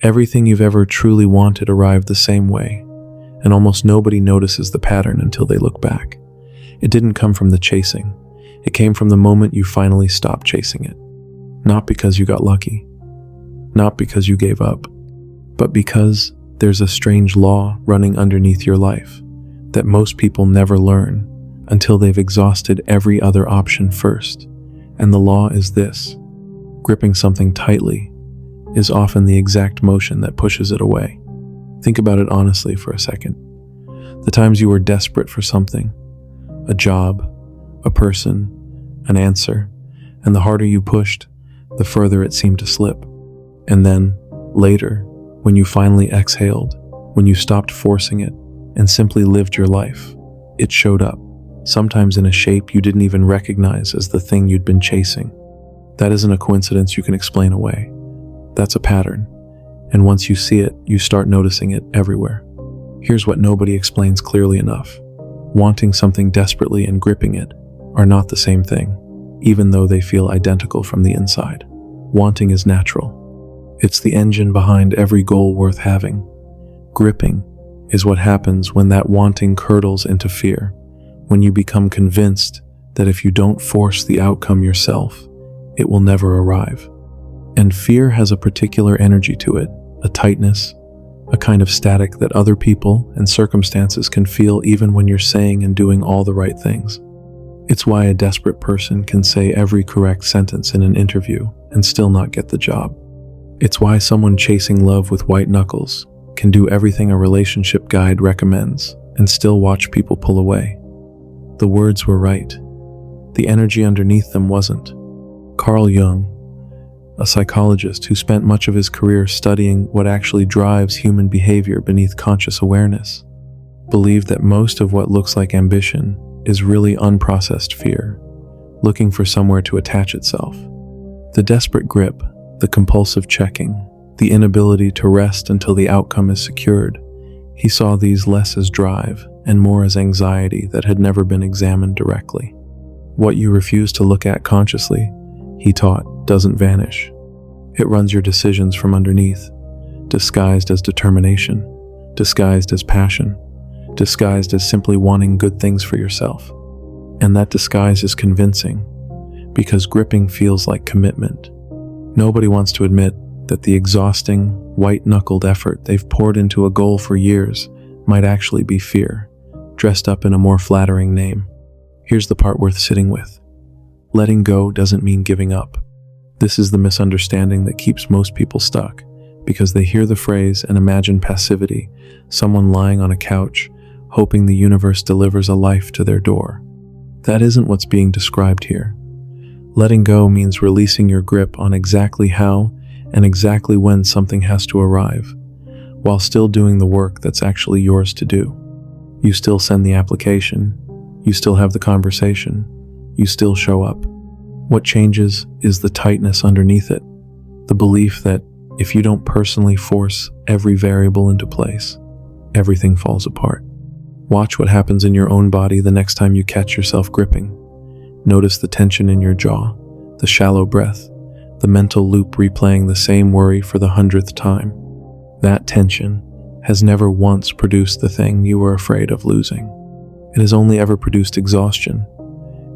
Everything you've ever truly wanted arrived the same way, and almost nobody notices the pattern until they look back. It didn't come from the chasing. It came from the moment you finally stopped chasing it. Not because you got lucky, not because you gave up, but because there's a strange law running underneath your life that most people never learn until they've exhausted every other option first. And the law is this: gripping something tightly is often the exact motion that pushes it away. Think about it honestly for a second. The times you were desperate for something, a job, a person, an answer, and the harder you pushed, the further it seemed to slip. And then, later, when you finally exhaled, when you stopped forcing it and simply lived your life, it showed up, sometimes in a shape you didn't even recognize as the thing you'd been chasing. That isn't a coincidence you can explain away. That's a pattern. And once you see it, you start noticing it everywhere. Here's what nobody explains clearly enough. Wanting something desperately and gripping it are not the same thing, even though they feel identical from the inside. Wanting is natural. It's the engine behind every goal worth having. Gripping is what happens when that wanting curdles into fear, when you become convinced that if you don't force the outcome yourself, it will never arrive. And fear has a particular energy to it, a tightness, a kind of static that other people and circumstances can feel even when you're saying and doing all the right things. It's why a desperate person can say every correct sentence in an interview and still not get the job. It's why someone chasing love with white knuckles can do everything a relationship guide recommends and still watch people pull away. The words were right. The energy underneath them wasn't. Carl Jung, a psychologist who spent much of his career studying what actually drives human behavior beneath conscious awareness, believed that most of what looks like ambition is really unprocessed fear, looking for somewhere to attach itself. The desperate grip, the compulsive checking, the inability to rest until the outcome is secured, he saw these less as drive and more as anxiety that had never been examined directly. What you refuse to look at consciously, he taught, doesn't vanish. It runs your decisions from underneath, disguised as determination, disguised as passion, disguised as simply wanting good things for yourself. And that disguise is convincing, because gripping feels like commitment. Nobody wants to admit that the exhausting, white-knuckled effort they've poured into a goal for years might actually be fear, dressed up in a more flattering name. Here's the part worth sitting with. Letting go doesn't mean giving up. This is the misunderstanding that keeps most people stuck, because they hear the phrase and imagine passivity, someone lying on a couch, hoping the universe delivers a life to their door. That isn't what's being described here. Letting go means releasing your grip on exactly how and exactly when something has to arrive, while still doing the work that's actually yours to do. You still send the application, you still have the conversation, you still show up. What changes is the tightness underneath it, the belief that if you don't personally force every variable into place, everything falls apart. Watch what happens in your own body the next time you catch yourself gripping. Notice the tension in your jaw, the shallow breath, the mental loop replaying the same worry for the 100th time. That tension has never once produced the thing you were afraid of losing. It has only ever produced exhaustion,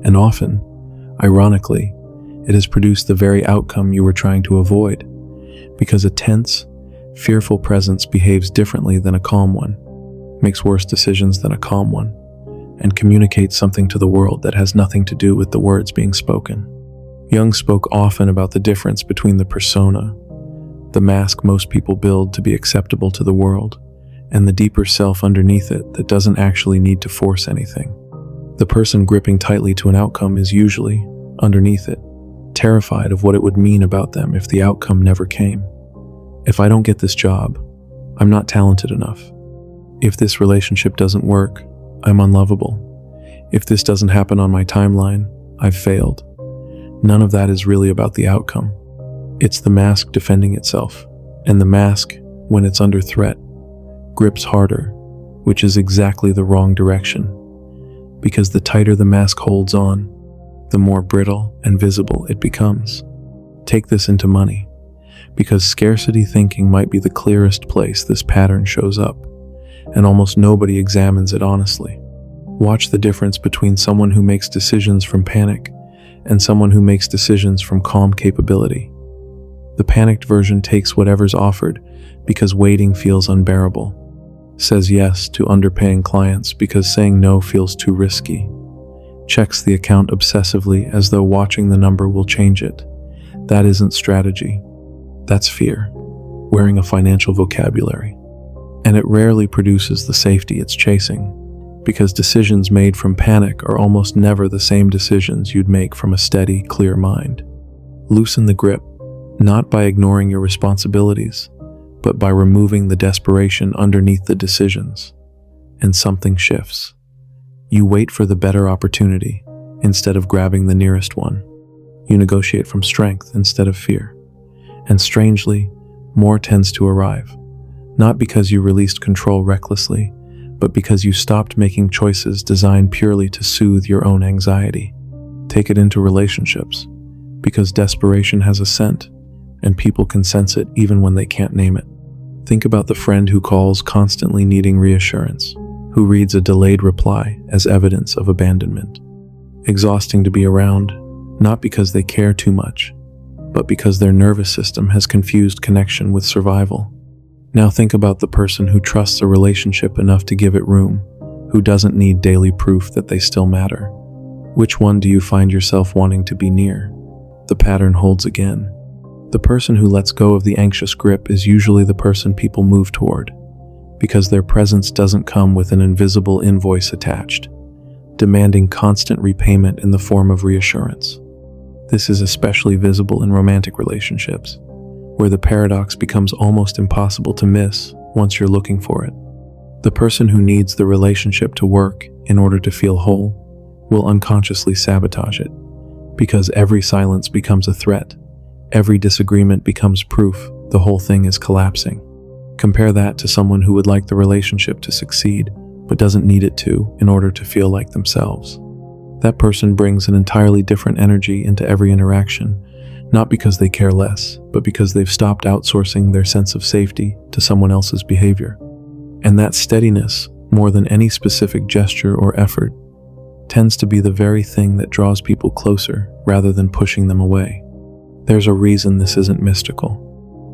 and often, ironically, it has produced the very outcome you were trying to avoid, because a tense, fearful presence behaves differently than a calm one, makes worse decisions than a calm one, and communicates something to the world that has nothing to do with the words being spoken. Jung spoke often about the difference between the persona, the mask most people build to be acceptable to the world, and the deeper self underneath it that doesn't actually need to force anything. The person gripping tightly to an outcome is usually, underneath it, terrified of what it would mean about them if the outcome never came. If I don't get this job, I'm not talented enough. If this relationship doesn't work, I'm unlovable. If this doesn't happen on my timeline, I've failed. None of that is really about the outcome. It's the mask defending itself, and the mask, when it's under threat, grips harder, which is exactly the wrong direction. Because the tighter the mask holds on, the more brittle and visible it becomes. Take this into money. because scarcity thinking might be the clearest place this pattern shows up, and almost nobody examines it honestly. Watch the difference between someone who makes decisions from panic and someone who makes decisions from calm capability. The panicked version takes whatever's offered because waiting feels unbearable, says yes to underpaying clients because saying no feels too risky, checks the account obsessively as though watching the number will change it. That isn't strategy. That's fear, wearing a financial vocabulary. And it rarely produces the safety it's chasing, because decisions made from panic are almost never the same decisions you'd make from a steady, clear mind. Loosen the grip, not by ignoring your responsibilities, but by removing the desperation underneath the decisions. And something shifts. You wait for the better opportunity instead of grabbing the nearest one. You negotiate from strength instead of fear. And strangely, more tends to arrive, not because you released control recklessly, but because you stopped making choices designed purely to soothe your own anxiety. Take it into relationships, because desperation has a scent, and people can sense it even when they can't name it. Think about the friend who calls constantly needing reassurance, who reads a delayed reply as evidence of abandonment. Exhausting to be around, not because they care too much, but because their nervous system has confused connection with survival. Now think about the person who trusts a relationship enough to give it room, who doesn't need daily proof that they still matter. Which one do you find yourself wanting to be near? The pattern holds again. The person who lets go of the anxious grip is usually the person people move toward, because their presence doesn't come with an invisible invoice attached, demanding constant repayment in the form of reassurance. This is especially visible in romantic relationships, where the paradox becomes almost impossible to miss once you're looking for it. The person who needs the relationship to work in order to feel whole will unconsciously sabotage it, because every silence becomes a threat, every disagreement becomes proof the whole thing is collapsing. Compare that to someone who would like the relationship to succeed, but doesn't need it to in order to feel like themselves. That person brings an entirely different energy into every interaction, not because they care less, but because they've stopped outsourcing their sense of safety to someone else's behavior. And that steadiness, more than any specific gesture or effort, tends to be the very thing that draws people closer rather than pushing them away. There's a reason this isn't mystical.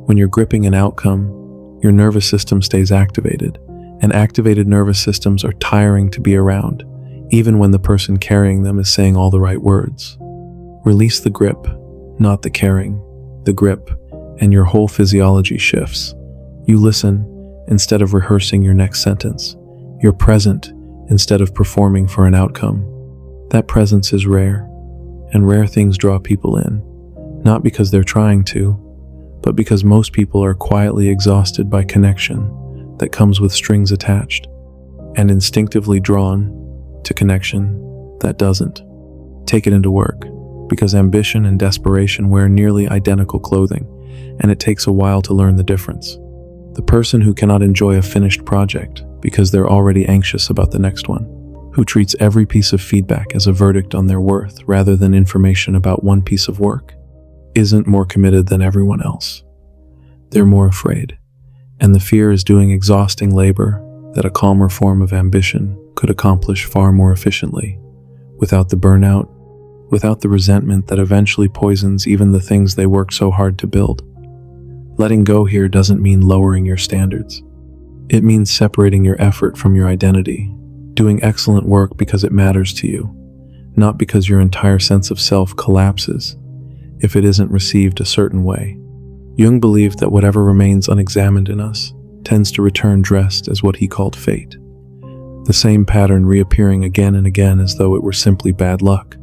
When you're gripping an outcome, your nervous system stays activated, and activated nervous systems are tiring to be around, even when the person carrying them is saying all the right words. Release the grip, not the caring, the grip, and your whole physiology shifts. You listen instead of rehearsing your next sentence. You're present instead of performing for an outcome. That presence is rare, and rare things draw people in, not because they're trying to, but because most people are quietly exhausted by connection that comes with strings attached, and instinctively drawn to connection that doesn't. Take it into work, because ambition and desperation wear nearly identical clothing, and it takes a while to learn the difference. The person who cannot enjoy a finished project because they're already anxious about the next one, who treats every piece of feedback as a verdict on their worth rather than information about one piece of work, isn't more committed than everyone else. They're more afraid, and the fear is doing exhausting labor that a calmer form of ambition could accomplish far more efficiently, without the burnout, without the resentment that eventually poisons even the things they worked so hard to build. Letting go here doesn't mean lowering your standards. It means separating your effort from your identity, doing excellent work because it matters to you, not because your entire sense of self collapses if it isn't received a certain way. Jung believed that whatever remains unexamined in us tends to return dressed as what he called fate, the same pattern reappearing again and again as though it were simply bad luck,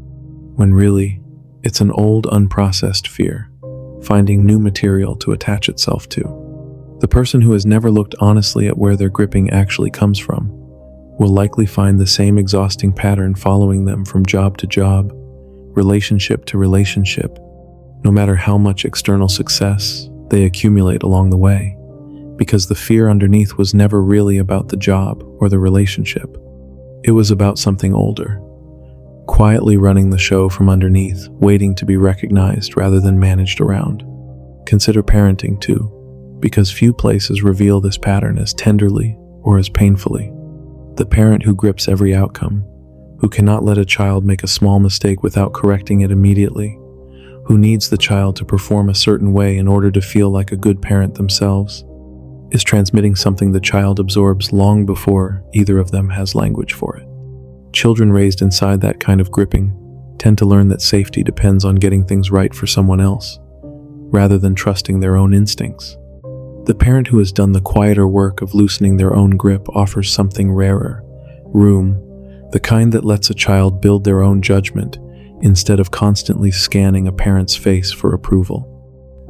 when really, it's an old unprocessed fear, finding new material to attach itself to. The person who has never looked honestly at where their gripping actually comes from will likely find the same exhausting pattern following them from job to job, relationship to relationship, no matter how much external success they accumulate along the way, because the fear underneath was never really about the job or the relationship. It was about something older, quietly running the show from underneath, waiting to be recognized rather than managed around. Consider parenting too, because few places reveal this pattern as tenderly or as painfully. The parent who grips every outcome, who cannot let a child make a small mistake without correcting it immediately, who needs the child to perform a certain way in order to feel like a good parent themselves, is transmitting something the child absorbs long before either of them has language for it. Children raised inside that kind of gripping tend to learn that safety depends on getting things right for someone else, rather than trusting their own instincts. The parent who has done the quieter work of loosening their own grip offers something rarer, room, the kind that lets a child build their own judgment instead of constantly scanning a parent's face for approval.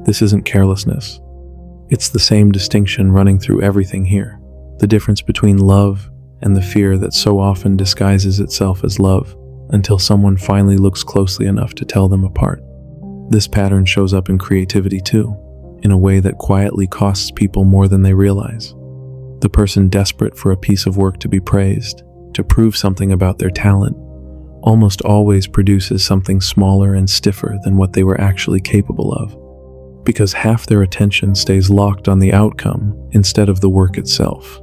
This isn't carelessness. It's the same distinction running through everything here, the difference between love and the fear that so often disguises itself as love until someone finally looks closely enough to tell them apart. This pattern shows up in creativity too, in a way that quietly costs people more than they realize. The person desperate for a piece of work to be praised, to prove something about their talent, almost always produces something smaller and stiffer than what they were actually capable of, because half their attention stays locked on the outcome instead of the work itself.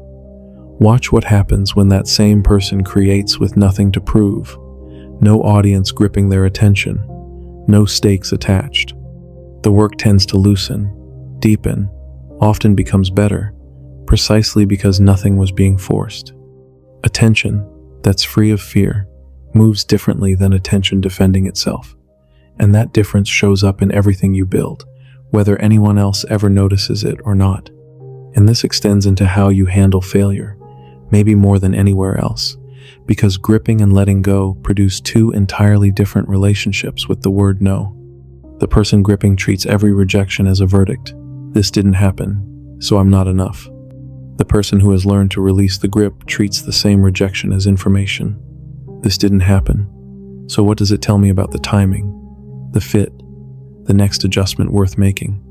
Watch what happens when that same person creates with nothing to prove, no audience gripping their attention, no stakes attached. The work tends to loosen, deepen, often becomes better, precisely because nothing was being forced. Attention that's free of fear moves differently than attention defending itself, and that difference shows up in everything you build, whether anyone else ever notices it or not. And this extends into how you handle failure, maybe more than anywhere else, because gripping and letting go produce two entirely different relationships with the word no. The person gripping treats every rejection as a verdict. This didn't happen, so I'm not enough. The person who has learned to release the grip treats the same rejection as information. This didn't happen, so what does it tell me about the timing, the fit, the next adjustment worth making?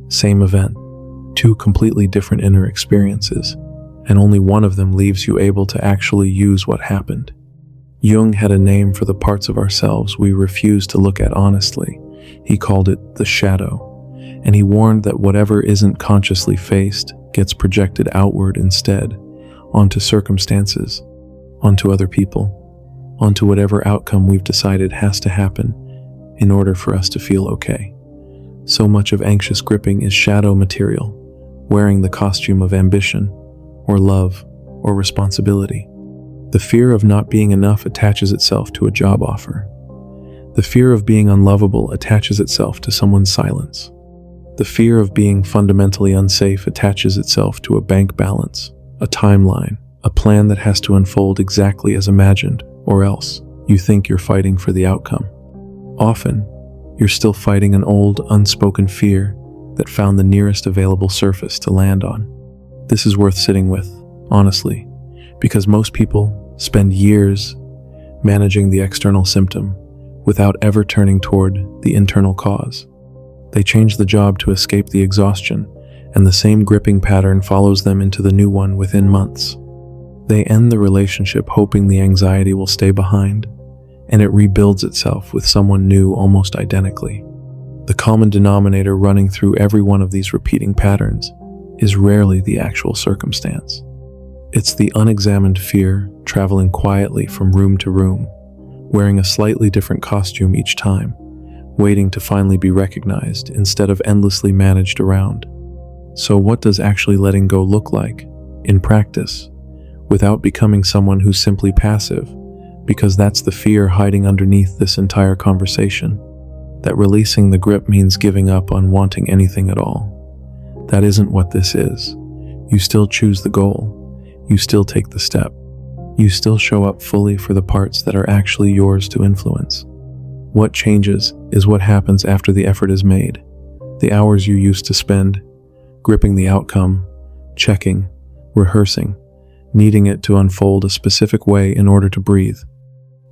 Same event, two completely different inner experiences, and only one of them leaves you able to actually use what happened. Jung had a name for the parts of ourselves we refuse to look at honestly. He called it the shadow, and he warned that whatever isn't consciously faced gets projected outward instead, onto circumstances, onto other people, onto whatever outcome we've decided has to happen in order for us to feel okay. So much of anxious gripping is shadow material, wearing the costume of ambition, or love, or responsibility. The fear of not being enough attaches itself to a job offer. The fear of being unlovable attaches itself to someone's silence. The fear of being fundamentally unsafe attaches itself to a bank balance, a timeline, a plan that has to unfold exactly as imagined, or else you think you're fighting for the outcome. Often, you're still fighting an old, unspoken fear that found the nearest available surface to land on. This is worth sitting with, honestly, because most people spend years managing the external symptom without ever turning toward the internal cause. They change the job to escape the exhaustion, and the same gripping pattern follows them into the new one within months. They end the relationship hoping the anxiety will stay behind, and it rebuilds itself with someone new almost identically. The common denominator running through every one of these repeating patterns is rarely the actual circumstance. It's the unexamined fear traveling quietly from room to room, wearing a slightly different costume each time, waiting to finally be recognized instead of endlessly managed around. So what does actually letting go look like, in practice, without becoming someone who's simply passive? Because that's the fear hiding underneath this entire conversation, that releasing the grip means giving up on wanting anything at all. That isn't what this is. You still choose the goal. You still take the step. You still show up fully for the parts that are actually yours to influence. What changes is what happens after the effort is made. The hours you used to spend gripping the outcome, checking, rehearsing, needing it to unfold a specific way in order to breathe.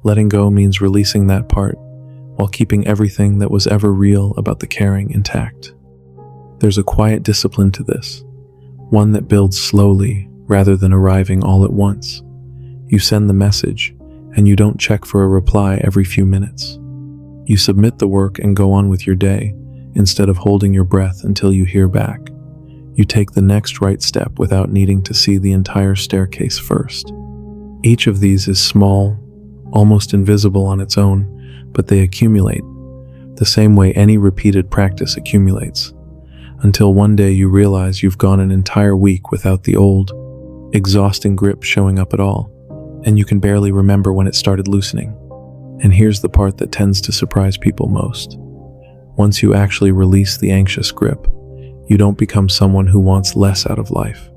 Letting go means releasing that part while keeping everything that was ever real about the caring intact. There's a quiet discipline to this, one that builds slowly rather than arriving all at once. You send the message, and you don't check for a reply every few minutes. You submit the work and go on with your day, Instead of holding your breath until you hear back, you take the next right step without needing to see the entire staircase first. Each of these is small, almost invisible on its own, but they accumulate, the same way any repeated practice accumulates, until one day you realize you've gone an entire week without the old, exhausting grip showing up at all, and you can barely remember when it started loosening. And here's the part that tends to surprise people most. Once you actually release the anxious grip, you don't become someone who wants less out of life.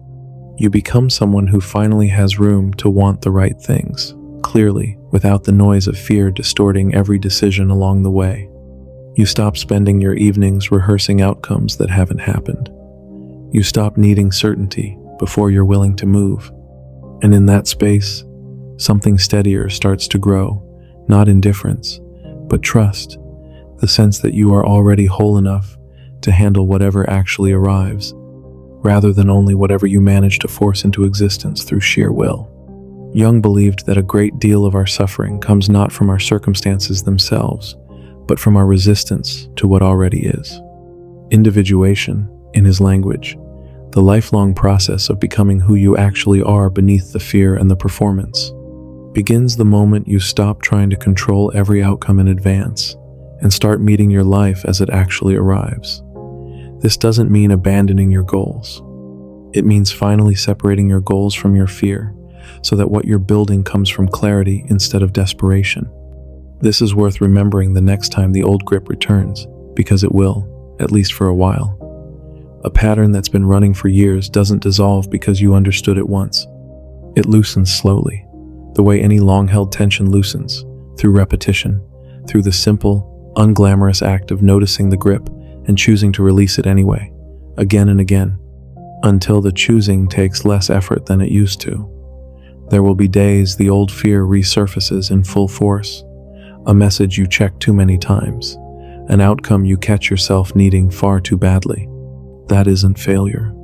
You become someone who finally has room to want the right things, clearly, without the noise of fear distorting every decision along the way. You stop spending your evenings rehearsing outcomes that haven't happened. You stop needing certainty before you're willing to move. And in that space, something steadier starts to grow, not indifference, but trust, the sense that you are already whole enough to handle whatever actually arrives, rather than only whatever you manage to force into existence through sheer will. Jung believed that a great deal of our suffering comes not from our circumstances themselves, but from our resistance to what already is. Individuation, in his language, the lifelong process of becoming who you actually are beneath the fear and the performance, begins the moment you stop trying to control every outcome in advance and start meeting your life as it actually arrives. This doesn't mean abandoning your goals. It means finally separating your goals from your fear, so that what you're building comes from clarity instead of desperation. This is worth remembering the next time the old grip returns, because it will, at least for a while. A pattern that's been running for years doesn't dissolve because you understood it once. It loosens slowly, the way any long-held tension loosens, through repetition, through the simple, unglamorous act of noticing the grip and choosing to release it anyway, again and again, until the choosing takes less effort than it used to. There will be days the old fear resurfaces in full force, a message you check too many times, an outcome you catch yourself needing far too badly. That isn't failure.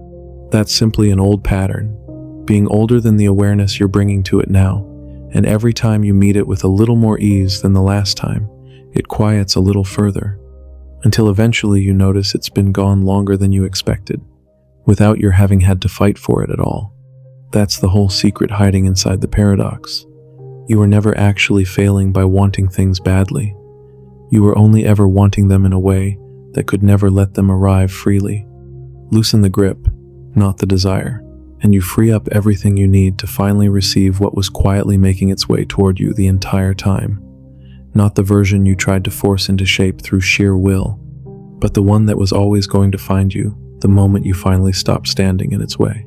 That's simply an old pattern, being older than the awareness you're bringing to it now, and every time you meet it with a little more ease than the last time, it quiets a little further, until eventually you notice it's been gone longer than you expected, without your having had to fight for it at all. That's the whole secret hiding inside the paradox. You were never actually failing by wanting things badly. You were only ever wanting them in a way that could never let them arrive freely. Loosen the grip, not the desire, and you free up everything you need to finally receive what was quietly making its way toward you the entire time. Not the version you tried to force into shape through sheer will, but the one that was always going to find you the moment you finally stopped standing in its way.